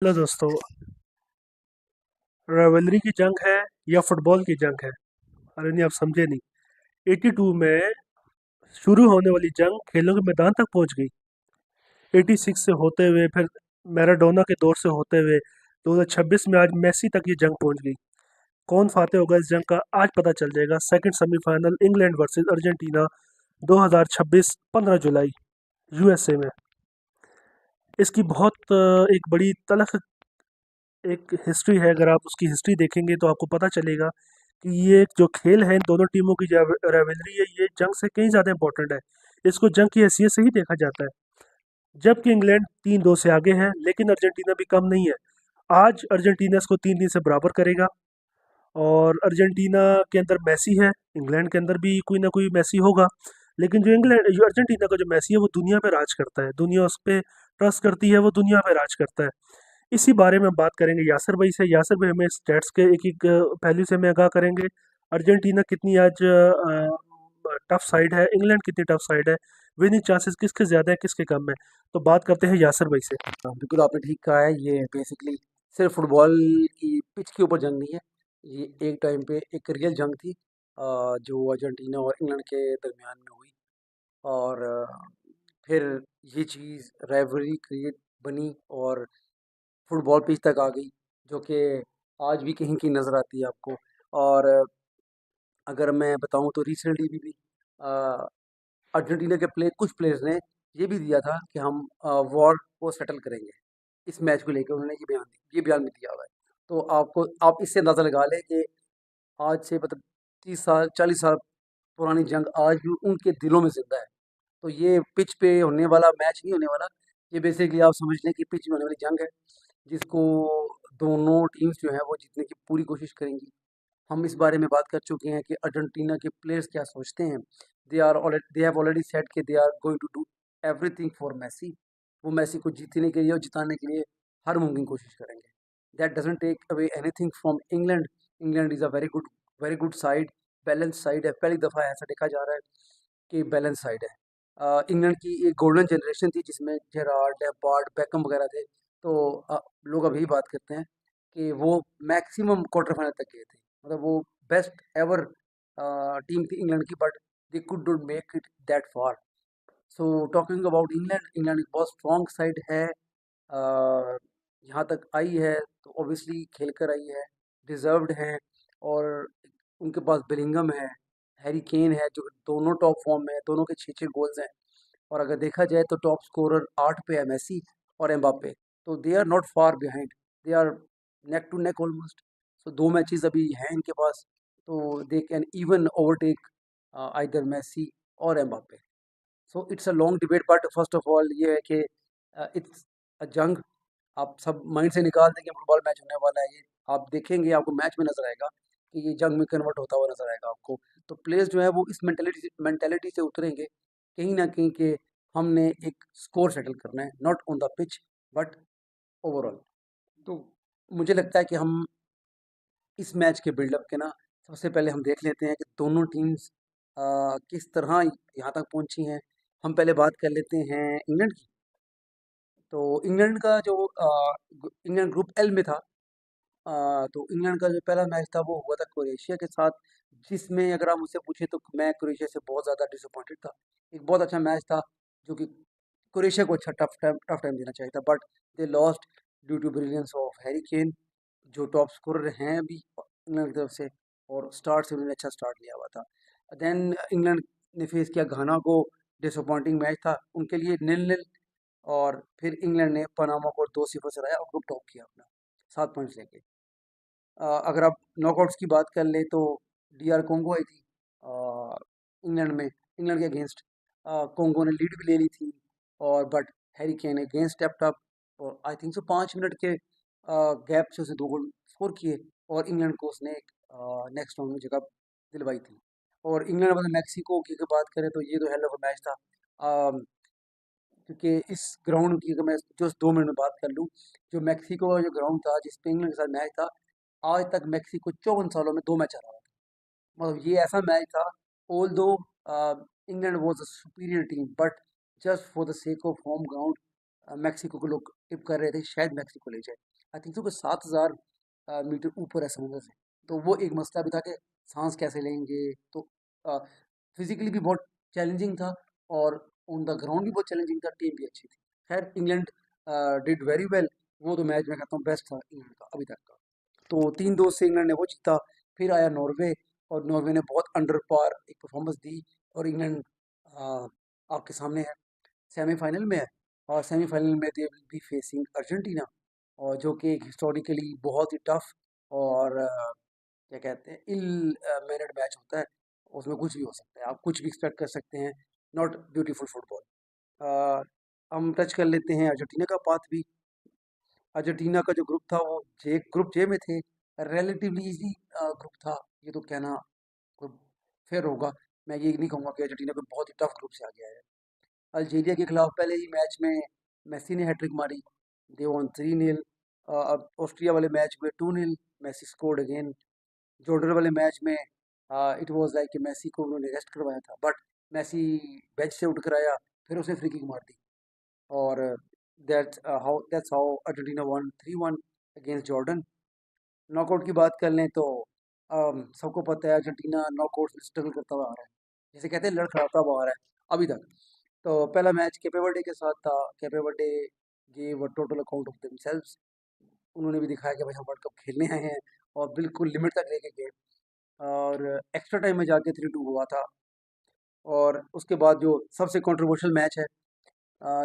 Hello दोस्तों। Rivalry की जंग है या फुटबॉल की जंग है? अरे नहीं, आप समझे नहीं। 82 में शुरू होने वाली जंग खेलों के मैदान तक पहुंच गई। 86 से होते हुए फिर मैराडोना के दौर से होते हुए 2026 में आज मेसी तक ये जंग पहुंच गई। कौन फाते होगा इस जंग का आज पता चल जाएगा। Second semifinal England versus Argentina 2026 15 जुलाई यूएसए में। इसकी बहुत एक बड़ी तलख एक हिस्ट्री है। अगर आप उसकी हिस्ट्री देखेंगे तो आपको पता चलेगा कि ये जो खेल है इन दोनों टीमों की जो राइवलरी है ये जंग से कहीं ज़्यादा इंपॉर्टेंट है। इसको जंग की हैसियत से ही देखा जाता है। जबकि इंग्लैंड 3-2 से आगे है, लेकिन अर्जेंटीना भी कम नहीं है। आज अर्जेंटीना इसको 3-3 से बराबर करेगा। और अर्जेंटीना के अंदर मैसी है, इंग्लैंड के अंदर भी कोई ना कोई मैसी होगा। लेकिन जो अर्जेंटीना का जो मैसी है वो दुनिया पे राज करता है, दुनिया उस पे ट्रस्ट करती है, वो दुनिया पे राज करता है। इसी बारे में हम बात करेंगे यासिर भाई से। यासिर भाई हमें स्टैट्स के एक-एक पहलू से हमें आगाह करेंगे। अर्जेंटीना कितनी आज टफ साइड है, इंग्लैंड कितनी टफ साइड है, विनिंग चांसेस किसके ज़्यादा है, किसके कम है। तो बात करते हैं यासिर भाई से। हाँ, बिल्कुल आपने ठीक कहा है। ये बेसिकली सिर्फ फुटबॉल की पिच के ऊपर जंग नहीं है। ये एक टाइम पे एक रियल जंग थी, जो अर्जेंटीना और इंग्लैंड के दरमियान में हुई। और फिर ये चीज़ राइवलरी क्रिएट बनी और फुटबॉल पिच तक आ गई, जो कि आज भी कहीं कहीं नज़र आती है आपको। और अगर मैं बताऊं तो रिसेंटली भी अ, अर्जेंटीना के कुछ प्लेयर्स ने ये भी दिया था कि हम वॉर को सेटल करेंगे। इस मैच को लेकर उन्होंने ये बयान भी दिया हुआ है। तो आप इससे अंदाज़ा लगा लें कि आज से मतलब 30 साल 40 साल पुरानी जंग आज भी उनके दिलों में ज़िंदा है। तो ये पिच पे होने वाला मैच नहीं होने वाला। ये बेसिकली आप समझ लें कि पिच में होने वाली जंग है, जिसको दोनों टीम्स जो हैं वो जीतने की पूरी कोशिश करेंगी। हम इस बारे में बात कर चुके हैं कि अर्जेंटीना के प्लेयर्स क्या सोचते हैं। दे हैव ऑलरेडी सेड कि they are going to do everything for Messi. वो मेसी को जीतने के लिए और जिताने के लिए हर मुमकिन कोशिश करेंगे। That doesn't take away anything from England. England is a very good side, balance side है। पहली दफ़ा ऐसा देखा जा रहा है कि बैलेंस साइड है। इंग्लैंड की एक गोल्डन जनरेशन थी जिसमें जेरार्ड, लैम्पार्ड, बेकहम वगैरह थे। तो लोग अभी बात करते हैं कि वो मैक्सिमम क्वार्टर फाइनल तक गए थे। मतलब वो बेस्ट एवर टीम थी इंग्लैंड की, but they could not make it that far. So talking about England, England एक बहुत स्ट्रॉन्ग साइड है। यहाँ तक आई है तो ऑब्वियसली खेल कर आई है, डिज़र्व्ड है। और उनके पास बेलिंगम है, हैरी केन है, जो दोनों टॉप फॉर्म में है, दोनों के 6-6 गोल्स हैं। और अगर देखा जाए तो टॉप स्कोरर 8 पे है मेसी और एम्बाप्पे। तो they are not far behind, they are neck to neck almost. So 2 matches अभी हैं इनके पास, तो they can even overtake either Messi और Mbappe. So it's a long debate, but first of all ये है कि इट्स अ जंग। आप सब माइंड से निकाल दें कि फुटबॉल मैच होने वाला है। ये आप देखेंगे, आपको मैच में नज़र आएगा कि ये जंग में कन्वर्ट होता हुआ नज़र आएगा आपको। तो प्लेयर्स जो है वो इस मेंटालिटी से उतरेंगे कहीं ना कहीं कि हमने एक स्कोर सेटल करना है, not on the pitch but overall. तो मुझे लगता है कि हम इस मैच के बिल्डअप के ना सबसे पहले हम देख लेते हैं कि दोनों टीम्स किस तरह यहाँ तक पहुंची हैं। हम पहले बात कर लेते हैं इंग्लैंड की। तो इंग्लैंड का जो इंग्लैंड ग्रुप एल में था। तो इंग्लैंड का जो पहला मैच था वो हुआ था क्रोएशिया के साथ, जिसमें अगर आप मुझसे पूछे तो मैं क्रोएशिया से बहुत ज़्यादा डिसअपॉइंटेड था। एक बहुत अच्छा मैच था, जो कि क्रोएशिया को अच्छा टफ टाइम देना चाहिए था, but they lost due to brilliance of Harry Kane, जो टॉप स्कोरर हैं अभी इंग्लैंड की तरफ से। और स्टार्ट से उन्होंने अच्छा स्टार्ट लिया हुआ था। देन इंग्लैंड ने फेस किया घाना को। डिसअपॉइंटिंग मैच था उनके लिए, 0-0। और फिर इंग्लैंड ने पनामा को 2-0 से हराया और ग्रुप टॉप किया अपना 7 पॉइंट्स लेके। अगर आप नॉकआउट्स की बात कर लें तो डीआर कोंगो आई थी इंग्लैंड में, इंग्लैंड के अगेंस्ट। कोंगो ने लीड भी ले ली थी, और but Harry Kane against stepped up, और आई थिंक सो 5 मिनट के गैप से उसने 2 गोल स्कोर किए, और इंग्लैंड को उसने एक नेक्स्ट राउंड में जगह दिलवाई थी। और इंग्लैंड मतलब मैक्सिको की अगर बात करें तो ये तो हेल ऑफ अ मैच था। अम, क्योंकि इस ग्राउंड की अगर मैं जस्ट 2 मिनट में बात कर लूँ, जो मैक्सिको का जो ग्राउंड था जिस पे इंग्लैंड के साथ मैच था, आज तक मैक्सिको 54 सालों में 2 मैच हारा हुआ था। मतलब ये ऐसा मैच था, although England was a superior team, but just for the sake of home ground Mexico को लोग टिप कर रहे थे शायद मैक्सिको ले जाए। आई थिंक सो कि 7,000 मीटर ऊपर है समुद्र से। तो वो एक मसला भी था कि सांस कैसे लेंगे। तो फिजिकली भी बहुत चैलेंजिंग था और ऑन द ग्राउंड भी बहुत चैलेंजिंग था। टीम भी अच्छी थी। खैर इंग्लैंड डिड वेरी वेल। वो तो मैच मैं कहता हूँ बेस्ट था इंग्लैंड का अभी तक का। तो 3-2 से इंग्लैंड ने वो जीता। फिर आया नॉर्वे और नॉर्वे ने बहुत अंडर पार एक परफॉर्मेंस दी और इंग्लैंड आपके सामने है, सेमीफाइनल में है। और सेमीफाइनल में they will be facing Argentina और जो कि एक हिस्टोरिकली बहुत ही टफ और क्या कहते हैं इल मैनर्ड मैच होता है। उसमें कुछ भी हो सकता है, आप कुछ भी एक्सपेक्ट कर सकते हैं। Not beautiful football. हम टच कर लेते हैं अर्जेंटीना का पाथ भी। अर्जेंटीना का जो ग्रुप था वो ग्रुप जे में थे। रिलेटिवली इजी ग्रुप था। ये तो कहना ग्रुप फेयर होगा। मैं ये नहीं कहूँगा कि अर्जेंटीना को बहुत ही टफ ग्रुप से आ गया है। अल्जीरिया के खिलाफ पहले ही मैच में मेसी ने हैट्रिक मारी। They won 3-0। अब ऑस्ट्रिया वाले मैच में 2-0 मेसी स्कोर्ड अगेन। जॉर्डन वाले मैच में इट वाज लाइक कि मेसी को उन्होंने रेस्ट करवाया था बट मेसी बेंच से उठ कर आया। फिर उसने फ्री किक मार दी और that's how Argentina one 3-1 against Jordan. Knockout की बात कर लें तो सबको पता है अर्जेंटीना नॉकआउट में स्ट्रगल करता हुआ आ रहा है। जैसे कहते हैं लड़खड़ाता हुआ आ रहा है अभी तक। तो पहला मैच केपे वर्डे के साथ था। Quepem Verde gave a total account of themselves. उन्होंने भी दिखाया कि भाई हम वर्ल्ड कप खेलने आए हैं और बिल्कुल लिमिट तक लेके गए। और एक्स्ट्रा टाइम में जाके 3-2 हुआ था। और उसके बाद जो सबसे कंट्रोवर्शियल मैच है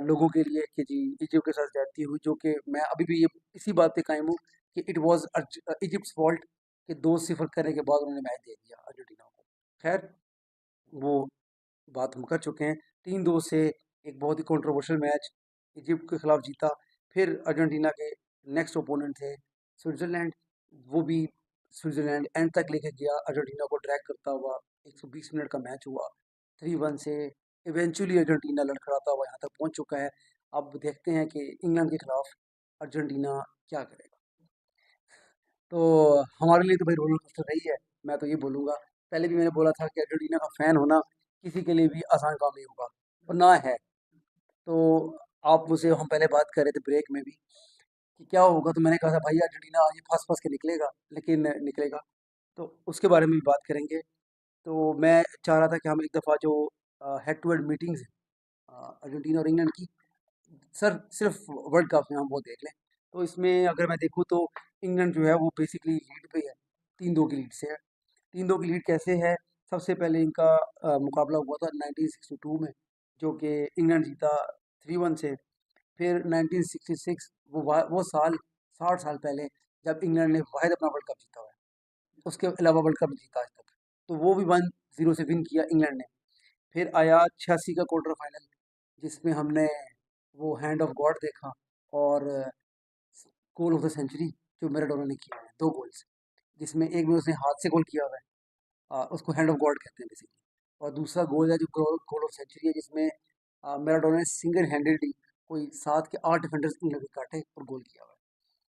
लोगों के लिए कि जी इजिप्ट के साथ जाती हुई, जो कि मैं अभी भी ये इसी बात पे कायम हूँ कि इट वाज इजिप्ट्स फॉल्ट कि 2-0 करने के बाद उन्होंने मैच दे दिया अर्जेंटीना को। खैर वो बात हम कर चुके हैं। 3-2 से एक बहुत ही कंट्रोवर्शियल मैच इजिप्ट के खिलाफ जीता। फिर अर्जेंटीना के नेक्स्ट ओपोनेंट थे स्विट्ज़रलैंड। वो भी स्विट्ज़रलैंड एंड तक लेके गया अर्जेंटीना को ड्रैग करता हुआ। 120 मिनट का मैच हुआ 3-1 से। इवेंचुअली अर्जेंटीना लड़खड़ाता हुआ यहाँ तक पहुँच चुका है। अब देखते हैं कि इंग्लैंड के खिलाफ अर्जेंटीना क्या करेगा। तो हमारे लिए तो भाई रोलर कोस्टर रही है। मैं तो ये बोलूँगा, पहले भी मैंने बोला था कि अर्जेंटीना का फ़ैन होना किसी के लिए भी आसान काम नहीं होगा और ना है। तो आप मुझसे हम पहले बात कर रहे थे ब्रेक में भी कि क्या होगा, तो मैंने कहा था भाई अर्जेंटीना ये फँस-फँस के निकलेगा, लेकिन निकलेगा। तो उसके बारे में भी बात करेंगे। तो मैं चाह रहा था कि हम एक दफ़ा जो हेड टू हेड मीटिंग्स हैं अर्जेंटीना और इंग्लैंड की, सर सिर्फ वर्ल्ड कप में हम वो देख लें। तो इसमें अगर मैं देखूँ तो इंग्लैंड जो है वो बेसिकली लीड पे है। 3-2 की लीड से है। 3-2 की लीड कैसे है? सबसे पहले इनका मुकाबला हुआ था 1962 में, जो कि इंग्लैंड जीता 3-1 से। फिर 1966 वो साल 60 साल पहले जब इंग्लैंड ने वाहिद अपना वर्ल्ड कप जीता हुआ है। उसके अलावा वर्ल्ड कप नहीं जीता आज तक। तो वो भी 1-0 से विन किया इंग्लैंड ने। फिर आया 86 का क्वार्टर फाइनल, जिसमें हमने वो हैंड ऑफ गॉड देखा और गोल ऑफ द सेंचुरी जो मैराडोना ने किया है, 2 गोल्स, जिसमें एक में उसने हाथ से गोल किया हुआ है। उसको हैंड ऑफ गॉड कहते हैं बेसिकली। और दूसरा गोल है जो गोल गोल ऑफ सेंचुरी है, जिसमें मैराडोना ने सिंगल हैंडेडली कोई 7 के 8 डिफेंडर्स इंग्लैंड के काटे और गोल किया हुआ है।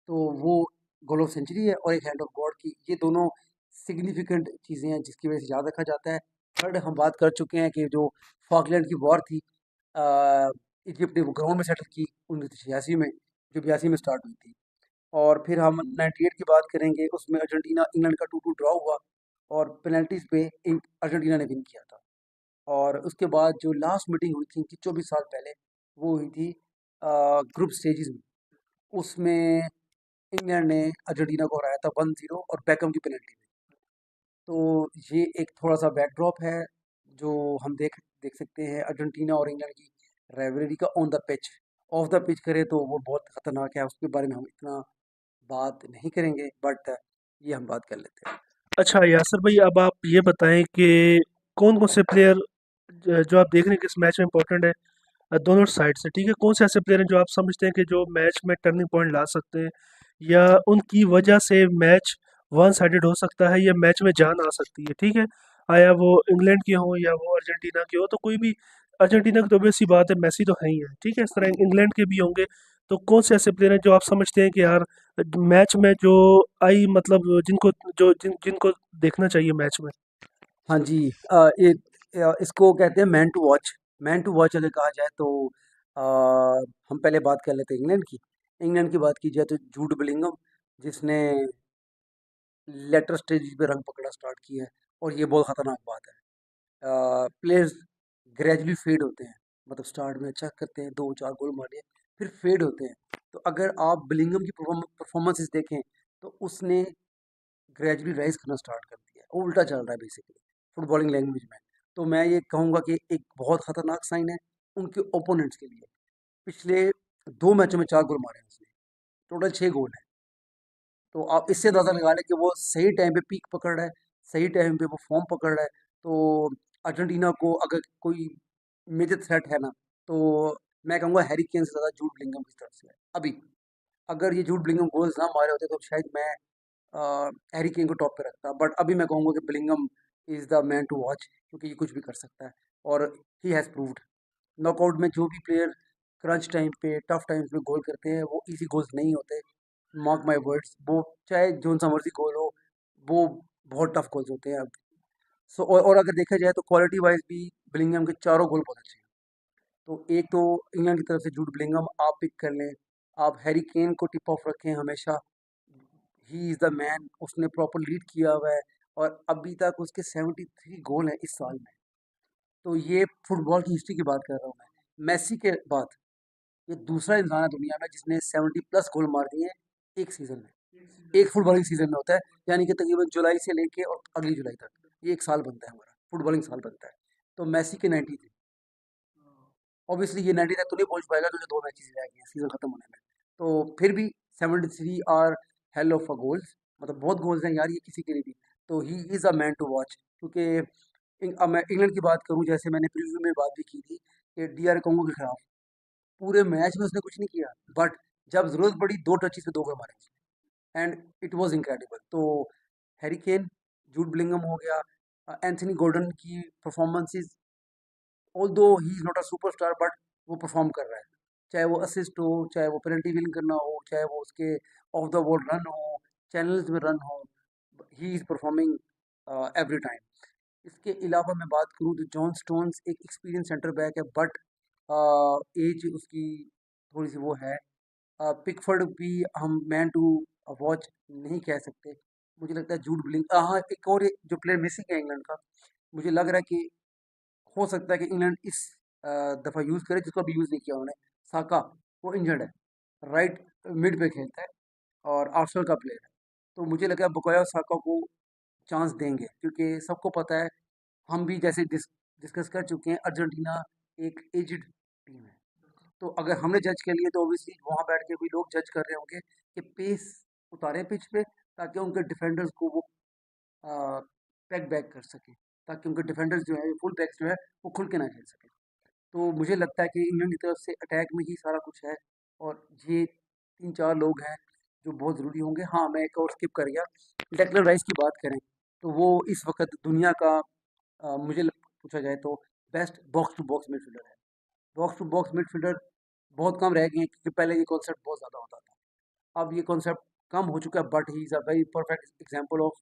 तो वो गोल ऑफ सेंचुरी है और एक हैंड ऑफ गॉड की, ये दोनों सिग्निफिकेंट चीज़ें हैं जिसकी वजह से याद रखा जाता है। थर्ड हम बात कर चुके हैं कि जो फॉकलैंड की वॉर थी, इजिप्ट ने वो ग्राउंड में सेटल की 1986 में, जो 82 में स्टार्ट हुई थी। और फिर हम 98 की बात करेंगे, उसमें अर्जेंटीना इंग्लैंड का 2-2 ड्रॉ हुआ और पेनल्टीज़ पे अर्जेंटीना ने विन किया था। और उसके बाद जो लास्ट मीटिंग हुई थी इनकी 24 साल पहले, वो हुई थी ग्रुप स्टेजेस में। उसमें इंग्लैंड ने अर्जेंटीना को हराया था 1-0 और बैकहम की पेनल्टी में। तो ये एक थोड़ा-सा बैकड्रॉप है जो हम देख देख सकते हैं अर्जेंटीना और इंग्लैंड की राइवलरी का on the pitch. Of the pitch करें तो वो बहुत खतरनाक है, उसके बारे में हम इतना बात नहीं करेंगे बट ये हम बात कर लेते हैं। अच्छा यासर भाई, अब आप ये बताएं कि कौन कौन से प्लेयर जो आप देख रहे हैं कि इस मैच में इंपॉर्टेंट है, दोनों साइड से, ठीक है? कौन से ऐसे प्लेयर हैं जो आप समझते हैं कि जो मैच में टर्निंग पॉइंट ला सकते हैं, या उनकी वजह से मैच वन साइडेड हो सकता है या मैच में जान आ सकती है, ठीक है? आया वो इंग्लैंड के हों या वो अर्जेंटीना के हो, तो कोई भी, अर्जेंटीना की तो obvious सी बात है, मेसी तो है ही है, ठीक है? इस तरह इंग्लैंड के भी होंगे। तो कौन से ऐसे प्लेयर हैं जो आप समझते हैं कि यार मैच में जो आई, मतलब जिनको देखना चाहिए मैच में? हाँ जी, इसको कहते हैं man to watch. Man to watch अगर कहा जाए तो अ, हम पहले बात कर लेते हैं इंग्लैंड की। इंग्लैंड की बात की जाए तो जूड बिलिंघम, जिसने लेटर स्टेज पे रंग पकड़ा स्टार्ट किया है, और ये बहुत ख़तरनाक बात है। प्लेयर्स ग्रेजुअली फेड होते हैं, मतलब स्टार्ट में अच्छा करते हैं, 2-4 गोल मार लिए, फिर फेड होते हैं। तो अगर आप बिलिंघम की परफॉर्मेंसेस देखें, तो उसने ग्रेजुअली राइज़ करना स्टार्ट कर दिया है, उल्टा चल रहा है बेसिकली फुटबॉलिंग लैंग्वेज में। तो मैं ये कहूँगा कि एक बहुत ख़तरनाक साइन है उनके ओपोनेंट्स के लिए। पिछले 2 मैचों में 4 गोल मारे हैं उसने, टोटल 6 गोल हैं। तो आप इससे अंदाज़ा लगा लें कि वो सही टाइम पे पीक पकड़ रहा है, सही टाइम पे वो फ़ॉर्म पकड़ रहा है। तो अर्जेंटीना को अगर कोई मेजर थ्रेट है ना, तो मैं कहूँगा हैरी केन से ज़्यादा जूड बिलिंघम की तरफ से है। अभी, अगर ये जूड बिलिंघम गोल्स ना मारे होते तो शायद मैं हैरी केन को टॉप पे रखता। बट अभी मैं कहूँगा कि Bellingham is the man to watch, क्योंकि ये कुछ भी कर सकता है, और ही हैज़ प्रूव्ड। नॉकआउट में जो भी प्लेयर क्रंच टाइम पे, टफ टाइम्स में गोल करते हैं, वो ईज़ी गोल्स नहीं होते। मार्क माय वर्ड्स, वो चाहे जोन-सा मर्ज़ी गोल हो, वो बहुत टफ गोल्स होते हैं अब। सो और अगर देखा जाए तो क्वालिटी वाइज़ भी बिलिंघम के चारों गोल बहुत अच्छे हैं। तो एक तो इंग्लैंड की तरफ से जूड बिलिंघम आप पिक कर लें, आप हैरी केन को टिप ऑफ रखें हमेशा। ही इज़ द मैन, उसने प्रॉपर लीड किया हुआ है, और अभी तक उसके 73 गोल हैं इस साल में। तो ये फुटबॉल की हिस्ट्री की बात कर रहा हूँ मैं। मेसी के बाद ये दूसरा इंसान है दुनिया में जिसने 70 प्लस गोल मार दिए हैं एक सीज़न में। एक फुटबॉलिंग सीज़न में होता है, यानी कि तकरीबन जुलाई से लेके और अगली जुलाई तक। ये 1 साल बनता है हमारा, फुटबॉलिंग साल बनता है। तो मेसी के 90 थे। ऑब्वियसली ये 90 तक तो नहीं पहुँच पाएगा क्योंकि 2 मैचेस रह गए हैं सीज़न खत्म होने में। तो फिर भी 73 are hell of a goals, मतलब बहुत गोल्स हैं यार ये किसी के लिए भी। तो he is a man to watch, क्योंकि अब मैं इंग्लैंड की बात करूँ, जैसे मैंने प्रीव्यू में बात भी की थी कि डीआर कोंगो के खिलाफ पूरे मैच में उसने कुछ नहीं किया, बट जब ज़रूरत पड़ी 2 टचेज़ पे 2 गोल मारे उसने, एंड इट वाज़ इनक्रेडिबल। तो हैरी केन, जूड बिलिंघम हो गया, एंथनी गॉर्डन की performances, although he is not a superstar, but वो परफॉर्म कर रहा है। चाहे वो असिस्ट हो, चाहे वो पेनल्टी विन करना हो, चाहे वो उसके ऑफ द बॉल रन हो, चैनल्स में रन हो, he is performing every time. इसके अलावा मैं बात करूँ तो जॉन स्टोन्स एक एक्सपीरियंस सेंटर बैक है, बट एज उसकी थोड़ी सी वो है। पिकफोर्ड भी हम मैन टू वॉच नहीं कह सकते। मुझे लगता है जूड बिलिंग, हाँ, एक और जो प्लेयर मिसिंग है इंग्लैंड का, मुझे लग रहा है कि हो सकता है कि इंग्लैंड इस दफ़ा यूज़ करे, जिसको अभी यूज़ नहीं किया उन्होंने। साका, वो इंजर्ड है, राइट मिड पे खेलता है और आर्सेनल का प्लेयर है। तो मुझे लगा बुकायो साका को चांस देंगे, क्योंकि सबको पता है, हम भी जैसे डिस्कस कर चुके हैं, अर्जेंटीना एक एज्ड टीम है। तो अगर हमने जज कर लिए तो ऑब्वियसली वहाँ बैठ के भी लोग जज कर रहे होंगे कि पेस उतारें पिच पे, ताकि उनके डिफेंडर्स को वो पैक बैक कर सकें, ताकि उनके डिफेंडर्स जो है फुल बैक्स जो है वो खुल के ना खेल सकें। तो मुझे लगता है कि इंग्लैंड की तरफ से अटैक में ही सारा कुछ है, और ये 3-4 लोग हैं जो बहुत ज़रूरी होंगे। हाँ, मैं एक और स्किप कर गया, डेक्लन राइस की बात करें तो वो इस वक्त दुनिया का पूछा जाए तो best box to box midfielder है। बॉक्स टू बॉक्स मिडफील्डर बहुत कम रह गए हैं, क्योंकि पहले ये कॉन्सेप्ट बहुत ज़्यादा होता था। अब ये कॉन्सेप्ट कम हो चुका है, but he is a very perfect example of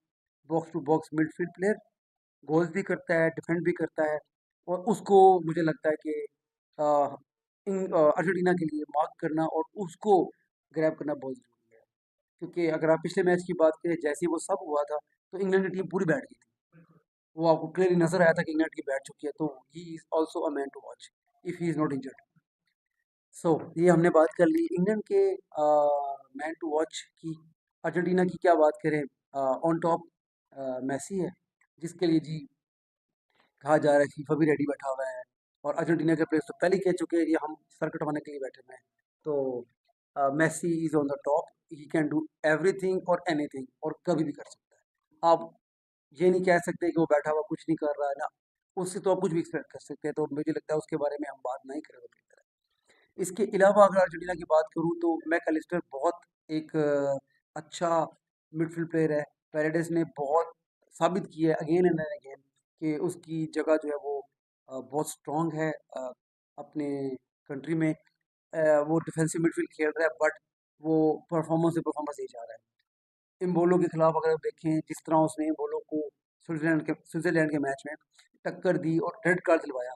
box to box midfield player. Goals भी करता है, डिफेंड भी करता है, और उसको मुझे लगता है कि अर्जेंटीना के लिए मार्क करना और उसको ग्रैब करना बहुत ज़रूरी है। क्योंकि अगर आप पिछले मैच की बात करें, जैसे ही वो सब हुआ था, तो इंग्लैंड की टीम पूरी बैठ गई थी। वो आपको क्लियरली नज़र आया था कि इंग्लैंड की बैठ चुकी है, तो he is also a man to watch if he is not injured. So ये हमने बात कर ली इंग्लैंड के मैन टू वॉच की। अर्जेंटीना की क्या बात करें, ऑन टॉप मेसी है, जिसके लिए जी कहा जा रहा है फीफा भी रेडी बैठा हुआ है, और अर्जेंटीना के प्लेयर्स तो पहले ही कह चुके हैं, ये हम सर कटवाने के लिए बैठे हुए हैं। तो Messi is on the top, he can do everything और एनीथिंग, और कभी भी कर सकता है। आप ये नहीं कह सकते कि वो बैठा हुआ कुछ नहीं कर रहा है ना, उससे तो आप कुछ भी एक्सपेक्ट कर सकते हैं। तो मुझे लगता है उसके बारे में हम बात नहीं करें तो बेहतर है। इसके अलावा अगर अर्जेंटीना की बात करूँ तो मैकअलिस्टर बहुत एक अच्छा मिडफील्ड प्लेयर है। पैरेडेस ने बहुत साबित किया है अगेन एंड अगेन कि उसकी जगह जो है वो बहुत स्ट्रॉन्ग है अपने कंट्री में। वो डिफेंसिव मिडफील्ड खेल रहा है, बट वो परफॉर्मेंस से परफॉर्मेंस नहीं जा रहा है। इम्बोलो के खिलाफ अगर आप देखें, जिस तरह उसने इम्बोलो को स्विट्जरलैंड के मैच में टक्कर दी और रेड कार्ड दिलवाया,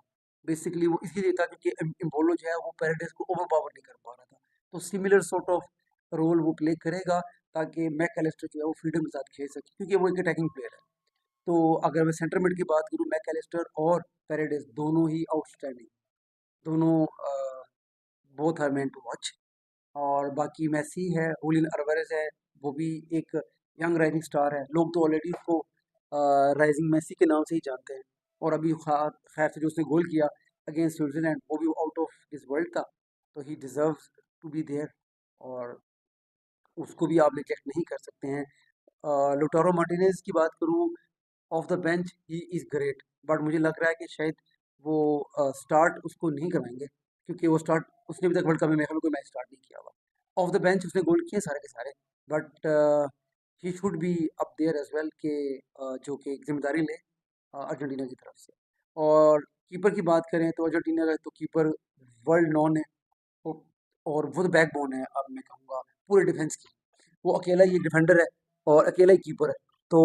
बेसिकली वो इसलिए था क्योंकि एम्बोलो जो है वो पेरेडिस को ओवरपावर नहीं कर पा रहा था। तो सिमिलर सॉर्ट ऑफ रोल वो प्ले करेगा ताकि मैकअलिस्टर जो है वो फ्रीडम के साथ खेल सके क्योंकि वो एक अटैकिंग प्लेयर है। तो अगर मैं सेंटर मिड की बात करूँ, मैकअलिस्टर और पेरेडिस दोनों ही आउटस्टैंडिंग, दोनों both are meant to watch. और बाकी मेसी है, हुलियन अल्वारेज है, वो भी एक यंग राइजिंग स्टार है। लोग तो ऑलरेडी उसको राइजिंग मेसी के नाम से ही जानते हैं। और अभी खैर से जो उसने गोल किया अगेंस्ट स्विट्जरलैंड, वो भी आउट ऑफ दिस वर्ल्ड था, तो he deserves to be there, और उसको भी आप निगलेक्ट नहीं कर सकते हैं। लोटारो मार्टिनेज की बात करूँ, of the bench he is great, but मुझे लग रहा है कि शायद वो स्टार्ट उसको नहीं करवाएंगे क्योंकि वो स्टार्ट उसने अभी तक वर्ल्ड कप में मेरे ख्याल में कोई मैच स्टार्ट नहीं किया हुआ। ऑफ द बेंच उसने गोल किए सारे के सारे, but he should be up there as well के जो कि एक जिम्मेदारी ले अर्जेंटीना की तरफ से। और कीपर की बात करें तो अर्जेंटीना का तो कीपर वर्ल्ड नॉन है, वो- और वो तो बैकबोन है, अब मैं कहूँगा पूरे डिफेंस की। वो अकेला ही डिफेंडर है और अकेला ही कीपर है, तो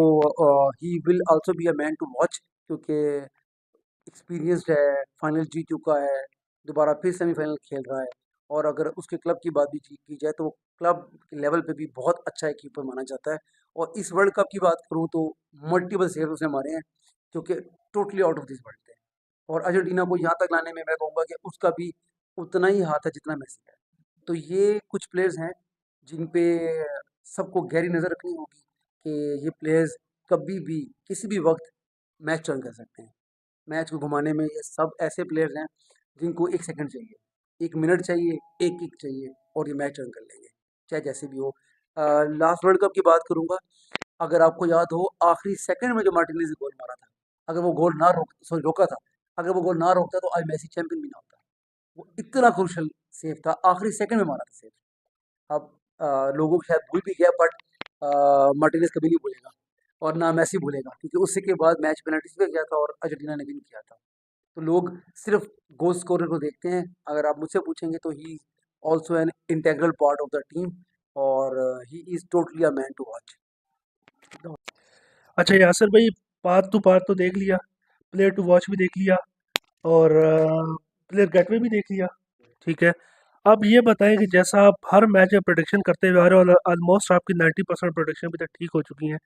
he will also be a man to watch क्योंकि एक्सपीरियंस्ड है, फाइनल जीत चुका है, दोबारा फिर सेमीफाइनल खेल रहा है। और अगर उसके क्लब की बात भी की जाए तो क्लब के लेवल पे भी बहुत अच्छा एक कीपर माना जाता है। और इस वर्ल्ड कप की बात करूँ तो मल्टीपल सेव उसने मारे हैं जो कि totally out of this world थे। और अर्जेंटीना को यहाँ तक लाने में मैं कहूँगा कि उसका भी उतना ही हाथ है जितना मेसी है। तो ये कुछ प्लेयर्स हैं जिन पे सबको गहरी नज़र रखनी होगी कि ये प्लेयर्स कभी भी किसी भी वक्त मैच टर्न कर सकते हैं। मैच को घुमाने में ये सब ऐसे प्लेयर्स हैं जिनको 1 सेकंड चाहिए, 1 मिनट चाहिए, 1 किक चाहिए और ये मैच टर्न कर लेंगे, चाहे जैसे भी हो। लास्ट वर्ल्ड कप की बात करूँगा, अगर आपको याद हो आखिरी सेकंड में जो मार्टिनेज ने गोल मारा था, अगर वो गोल ना रोका था, अगर वो गोल ना रोकता तो आज मेसी चैंपियन भी ना होता। वो इतना क्रूशियल सेव था, आखिरी सेकंड में मारा था सेव। अब लोगों को शायद भूल भी गया, बट मार्टिनेज कभी नहीं भूलेगा और ना मेसी भूलेगा क्योंकि उसी के बाद मैच पेनल्टीज पे गया था और अर्जेंटीना ने विन किया था। तो लोग सिर्फ गोल स्कोरर को देखते हैं, अगर आप मुझसे पूछेंगे तो he also an integral part of the team, और he is totally a man to watch. अच्छा यासिर भाई, पार्ट तो देख लिया, प्लेयर टू वॉच भी देख लिया, और प्लेयर गेटवे भी देख लिया, ठीक है। अब ये बताएं कि जैसा आप हर मैच में प्रोडिक्शन करते हुए आ रहे हो और ऑलमोस्ट आपकी 90% प्रोडिक्शन अभी तक ठीक हो चुकी है,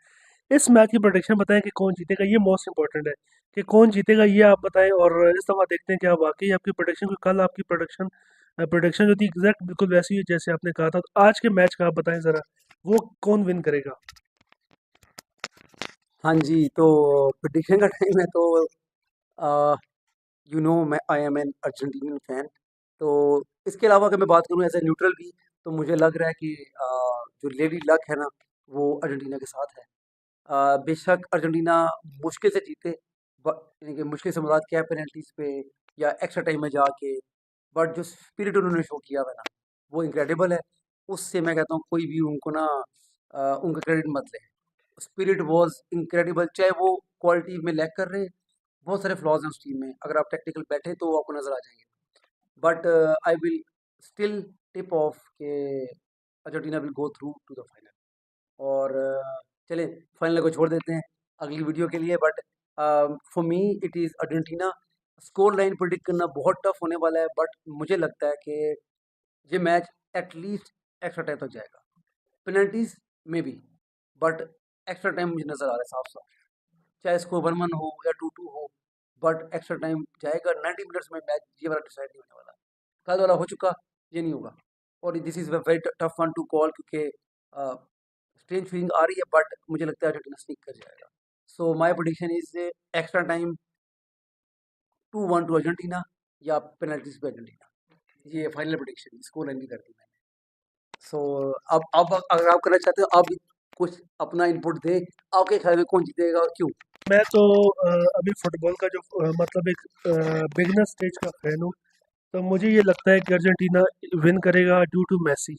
इस मैच की प्रोडिक्शन बताएं कि कौन जीतेगा, ये मोस्ट इंपॉर्टेंट है कि कौन जीतेगा ये आप बताएं। और इस दफ़ा देखते हैं कि आप वाकई आपकी प्रोडिक्शन, क्योंकि कल आपकी प्रोडिक्शन जो थी एग्जैक्ट बिल्कुल वैसी ही जैसे आपने कहा था। तो आज के मैच का आप बताएं ज़रा, वो कौन विन करेगा। हाँ जी, तो प्रेडिक्शन का टाइम है तो यू नो मैं I am an Argentinian fan. तो इसके अलावा अगर मैं बात करूँ एज ए न्यूट्रल भी, तो मुझे लग रहा है कि जो लेडी लक है ना वो अर्जेंटीना के साथ है। बेशक अर्जेंटीना मुश्किल से जीते, यानी कि मुश्किल से मुराद क्या है, पेनल्टीज पे या एक्स्ट्रा टाइम में जाके, बट जो स्पिरिट उन्होंने शो किया हुआ है ना वो इनक्रेडिबल है। उससे मैं कहता हूँ कोई भी उनको ना उनका क्रेडिट मत ले। स्पिरिट वाज इनक्रेडिबल, चाहे वो क्वालिटी में लैग कर रहे हैं, बहुत सारे फ्लॉज हैं उस टीम में, अगर आप टेक्निकल बैठे तो आपको नजर आ जाएंगे। But I will still tip off के Argentina will go through to the final. और चलें फाइनल को छोड़ देते हैं अगली वीडियो के लिए, but for me it is Argentina. Score line predict करना बहुत टफ होने वाला है, बट मुझे लगता है कि ये मैच एटलीस्ट एक्स्ट्रा टाइम तक जाएगा, पेनल्टीज में भी, बट एक्स्ट्रा टाइम मुझे नज़र आ रहा है साफ साफ, चाहे स्कोर 1-1 हो या 2-2 हो, बट एक्स्ट्रा टाइम जाएगा। 90 मिनट्स में मैच ये वाला डिसाइड नहीं होने वाला, कल वाला हो चुका, ये नहीं होगा। और this is very tough one two call क्योंकि स्ट्रेंज फीलिंग आ रही है, बट मुझे लगता है अर्जेंटीना स्निक कर जाएगा। So my prediction is extra time 2-1 to Argentina या पेनल्टीज पे अर्जेंटीना। ये फाइनल प्रेडिक्शन स्कोर लाइन की कर दी मैंने। सो अब अगर आप करना चाहते हो आप भी कुछ अपना इनपुट दे, आपके ख्याल में कौन जीतेगा और क्यों? मैं तो अभी फुटबॉल का जो मतलब एक बिगनर स्टेज का फैन हूँ, तो मुझे ये लगता है कि अर्जेंटीना विन करेगा ड्यू टू मैसी।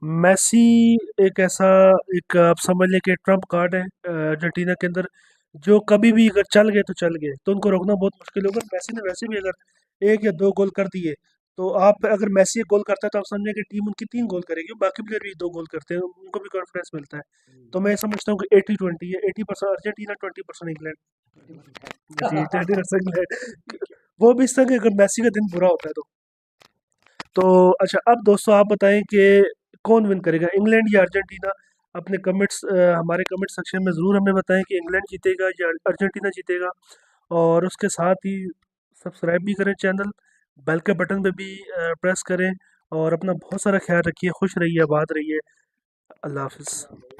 मेसी एक ऐसा, एक आप समझ लें कि ट्रम्प कार्ड है अर्जेंटीना के अंदर, जो कभी भी अगर चल गए तो चल गए, तो उनको रोकना बहुत मुश्किल होगा। मेसी ने वैसे भी अगर 1 या 2 गोल कर दिए, तो आप अगर मेसी एक गोल करता है तो आप समझे कि टीम उनकी 3 गोल करेगी, बाकी प्लेयर भी 2 गोल करते हैं, उनको भी कॉन्फिडेंस मिलता है। तो मैं समझता हूँ कि 80-20 है, 80% अर्जेंटीना, 20% इंग्लैंड। जी, 20% इंग्लैंड। वो भी इस तरह के अगर मेसी का दिन बुरा होता है तो अच्छा, अब दोस्तों आप बताएं कि कौन विन करेगा, इंग्लैंड या अर्जेंटीना? अपने कमेंट्स हमारे कमेंट सेक्शन में ज़रूर हमें बताएं कि इंग्लैंड जीतेगा या अर्जेंटीना जीतेगा। और उसके साथ ही सब्सक्राइब भी करें चैनल, बेल के बटन पे भी प्रेस करें। और अपना बहुत सारा ख्याल रखिए, खुश रहिए, आबाद रहिए। अल्लाह हाफिज़।